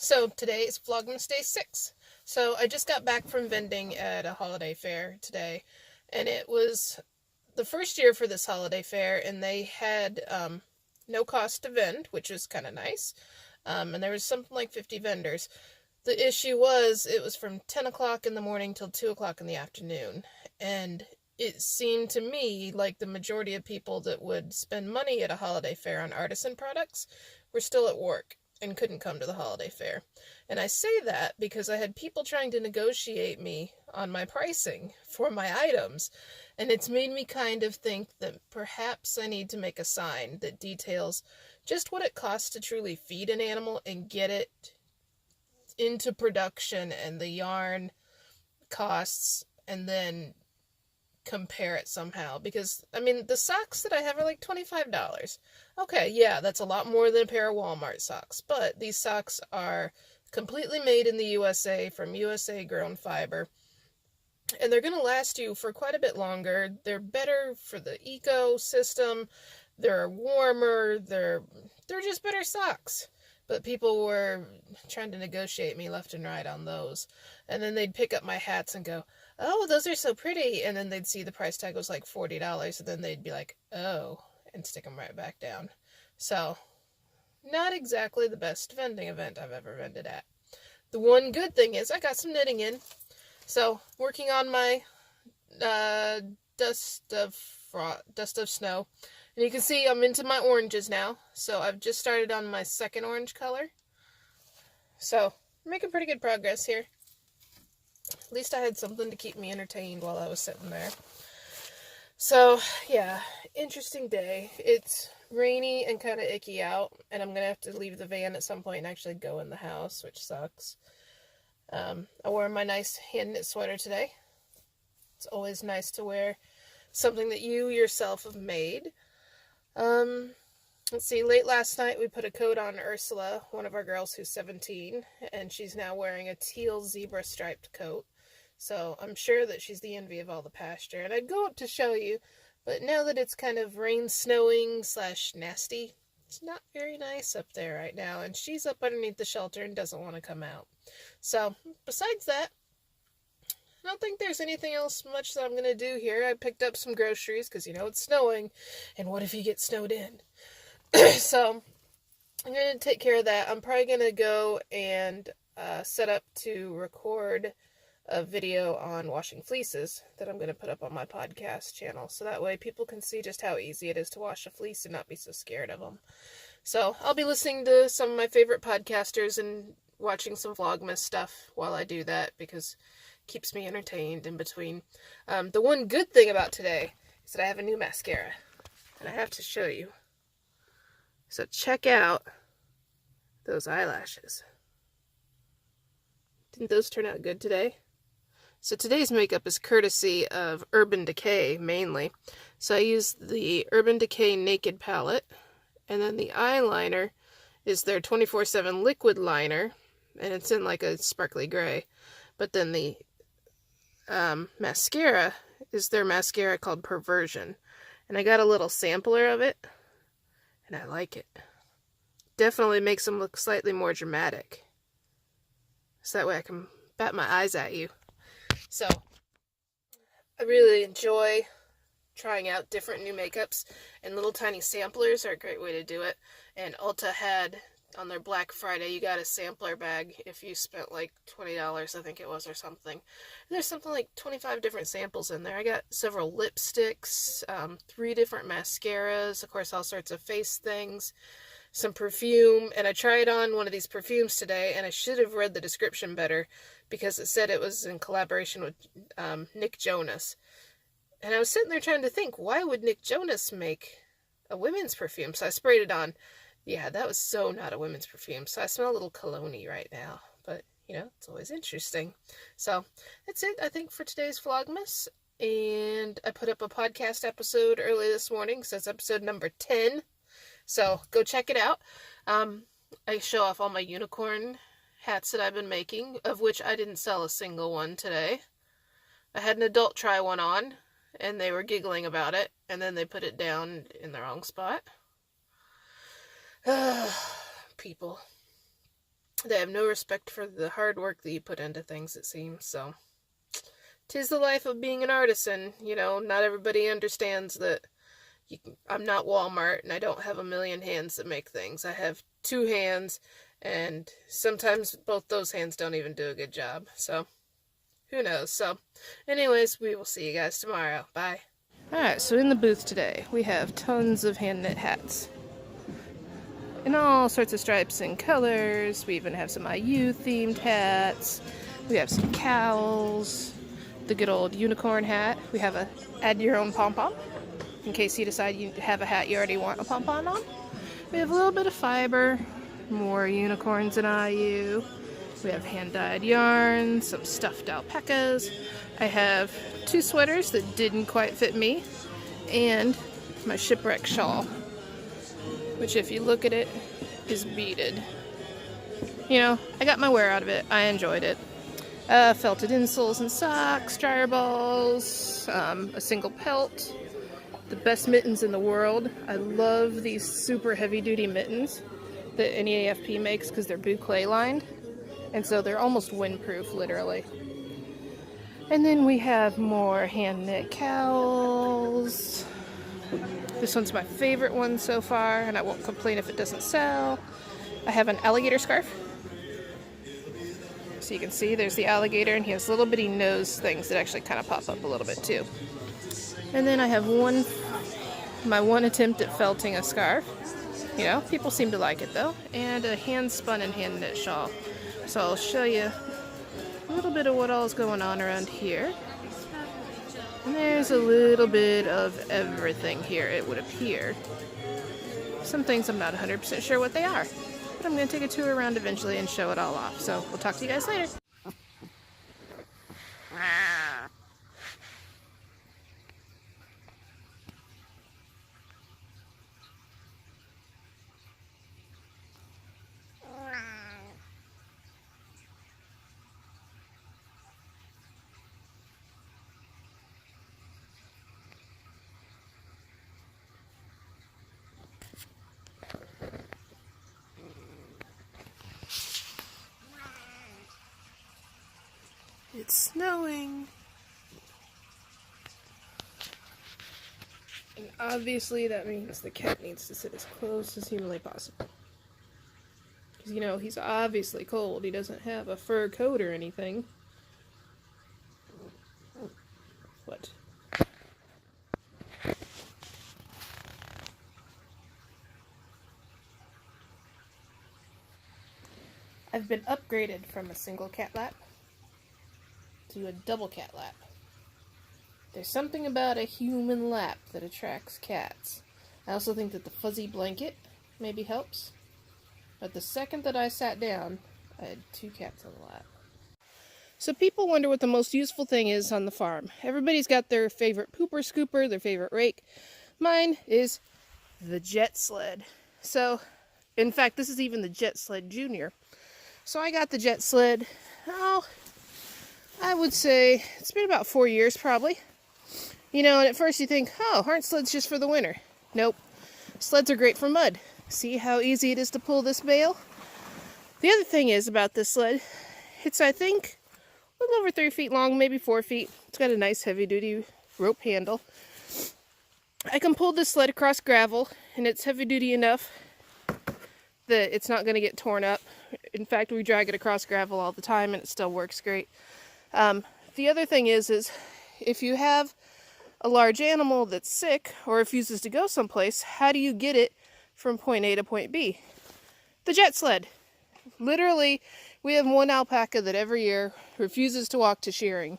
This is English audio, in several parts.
So today is Vlogmas Day 6. So I just got back from vending at a holiday fair today, and it was the first year for this holiday fair, and they had no cost to vend, which was kind of nice. And there was something like 50 vendors. The issue was it was from 10 o'clock in the morning till 2 o'clock in the afternoon, and it seemed to me like the majority of people that would spend money at a holiday fair on artisan products were still at work and couldn't come to the holiday fair. And I say that because I had people trying to negotiate me on my pricing for my items, and it's made me kind of think that perhaps I need to make a sign that details just what it costs to truly feed an animal and get it into production and the yarn costs, and then compare it somehow. Because I mean, the socks that I have are like $25. Okay, yeah, that's a lot more than a pair of Walmart socks, but these socks are completely made in the USA from USA grown fiber, and they're going to last you for quite a bit longer. They're better for the ecosystem, they're warmer, they're just better socks. But people were trying to negotiate me left and right on those. And then they'd pick up my hats and go, "Oh, those are so pretty." And then they'd see the price tag was like $40. And then they'd be like, "Oh," and stick them right back down. So, not exactly the best vending event I've ever vended at. The one good thing is I got some knitting in. So, working on my dust of snow. And you can see I'm into my oranges now. So I've just started on my second orange color. So making pretty good progress here. At least I had something to keep me entertained while I was sitting there. So yeah, interesting day. It's rainy and kind of icky out, and I'm going to have to leave the van at some point and actually go in the house, which sucks. I wore my nice hand knit sweater today. It's always nice to wear something that you yourself have made. Let's see, late last night we put a coat on Ursula, one of our girls who's 17, and she's now wearing a teal zebra striped coat. So I'm sure that she's the envy of all the pasture. And I'd go up to show you, but now that it's kind of rain snowing / nasty, it's not very nice up there right now, and she's up underneath the shelter and doesn't want to come out. So besides that, I don't think there's anything else much that I'm going to do here. I picked up some groceries because, it's snowing. And what if you get snowed in? So, I'm going to take care of that. I'm probably going to go and set up to record a video on washing fleeces that I'm going to put up on my podcast channel. So that way people can see just how easy it is to wash a fleece and not be so scared of them. So, I'll be listening to some of my favorite podcasters and watching some Vlogmas stuff while I do that, because keeps me entertained in between. The one good thing about today is that I have a new mascara, and I have to show you. So check out those eyelashes. Didn't those turn out good today? So today's makeup is courtesy of Urban Decay, mainly. So I used the Urban Decay Naked palette, and then the eyeliner is their 24/7 liquid liner, and it's in like a sparkly gray. But then the mascara is their mascara called Perversion, and I got a little sampler of it, and I like it. Definitely makes them look slightly more dramatic, so that way I can bat my eyes at you. So I really enjoy trying out different new makeups, and little tiny samplers are a great way to do it. And Ulta had on their Black Friday, you got a sampler bag if you spent like $20, I think it was, or something. And there's something like 25 different samples in there. I got several lipsticks, 3 different mascaras, of course all sorts of face things, some perfume, and I tried on one of these perfumes today, and I should have read the description better because it said it was in collaboration with Nick Jonas. And I was sitting there trying to think, why would Nick Jonas make a women's perfume? So I sprayed it on. Yeah, that was so not a women's perfume. So I smell a little cologne-y right now. But, it's always interesting. So that's it, I think, for today's Vlogmas. And I put up a podcast episode early this morning. So it's episode number 10. So go check it out. I show off all my unicorn hats that I've been making, of which I didn't sell a single one today. I had an adult try one on, and they were giggling about it. And then they put it down in the wrong spot. People. They have no respect for the hard work that you put into things, it seems. So, 'tis the life of being an artisan. You know, not everybody understands that I'm not Walmart and I don't have a million hands that make things. I have two hands, and sometimes both those hands don't even do a good job. So, who knows? So, anyways, we will see you guys tomorrow. Bye. Alright, so in the booth today, we have tons of hand knit hats. In all sorts of stripes and colors. We even have some IU themed hats. We have some cowls. The good old unicorn hat. We have a add your own pom-pom, in case you decide you have a hat you already want a pom-pom on. We have a little bit of fiber. More unicorns and IU. We have hand-dyed yarn, some stuffed alpacas. I have two sweaters that didn't quite fit me, and my shipwreck shawl, which if you look at it, is beaded. You know, I got my wear out of it. I enjoyed it. Felted insoles and socks, dryer balls, a single pelt, the best mittens in the world. I love these super heavy-duty mittens that NEAFP makes because they're boucle lined, and so they're almost windproof, literally. And then we have more hand-knit cowls. This one's my favorite one so far, and I won't complain if it doesn't sell. I have an alligator scarf. So you can see there's the alligator, and he has little bitty nose things that actually kind of pop up a little bit too. And then I have my one attempt at felting a scarf. You know, people seem to like it though. And a hand-spun and hand-knit shawl. So I'll show you a little bit of what all is going on around here. And there's a little bit of everything here, it would appear. Some things I'm not 100% sure what they are. But I'm going to take a tour around eventually and show it all off. So we'll talk to you guys later. It's snowing. And obviously that means the cat needs to sit as close as humanly possible. Because, you know, he's obviously cold. He doesn't have a fur coat or anything. What? I've been upgraded from a single cat lap to a double cat lap. There's something about a human lap that attracts cats. I also think that the fuzzy blanket maybe helps. But the second that I sat down, I had two cats on the lap. So people wonder what the most useful thing is on the farm. Everybody's got their favorite pooper scooper, their favorite rake. Mine is the jet sled. So, in fact, this is even the jet sled junior. So I got the jet sled, I would say it's been about 4 years probably. You know, and at first you think, oh, aren't sleds just for the winter? Nope. Sleds are great for mud. See how easy it is to pull this bale? The other thing is about this sled, it's, I think, a little over 3 feet long, maybe 4 feet. It's got a nice heavy-duty rope handle. I can pull this sled across gravel, and it's heavy-duty enough that it's not going to get torn up. In fact, we drag it across gravel all the time, and it still works great. The other thing is if you have a large animal that's sick or refuses to go someplace, how do you get it from point A to point B? The jet sled. Literally, we have one alpaca that every year refuses to walk to shearing,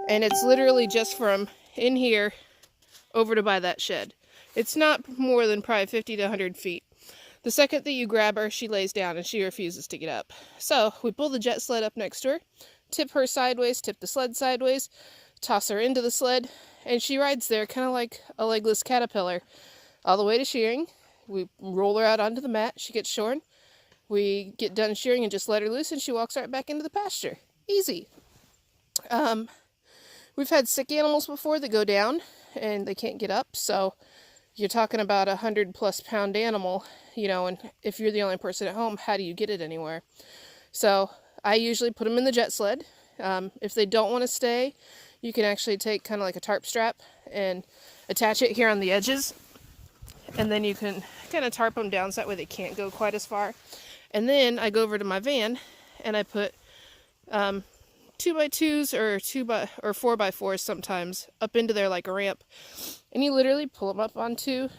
and it's literally just from in here over to by that shed. It's not more than probably 50 to 100 feet. The second that you grab her, she lays down and she refuses to get up. So we pull the jet sled up next to her, tip her sideways, tip the sled sideways, toss her into the sled, and she rides there kind of like a legless caterpillar all the way to shearing. We roll her out onto the mat, she gets shorn, we get done shearing and just let her loose, and she walks right back into the pasture. Easy. We've had sick animals before that go down and they can't get up, so you're talking about a 100+ pound animal, you know, and if you're the only person at home, how do you get it anywhere? So I usually put them in the jet sled. If they don't want to stay, you can actually take kind of like a tarp strap and attach it here on the edges, and then you can kind of tarp them down so that way they can't go quite as far. And then I go over to my van and I put 2x2s or 4x4s sometimes up into there like a ramp, and you literally pull them up into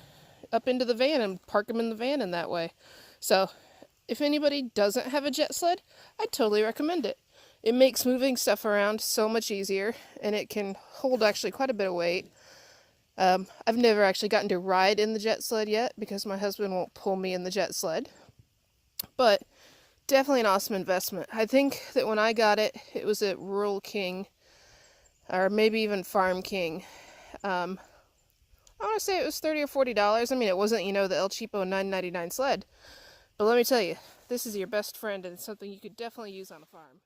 the van and park them in the van in that way. So if anybody doesn't have a jet sled, I totally recommend it. It makes moving stuff around so much easier, and it can hold actually quite a bit of weight. I've never actually gotten to ride in the jet sled yet because my husband won't pull me in the jet sled, but definitely an awesome investment. I think that when I got it, it was at Rural King, or maybe even Farm King. I want to say it was $30 or $40. I mean, it wasn't, you know, the El Cheapo $9.99 sled. But let me tell you, this is your best friend and something you could definitely use on a farm.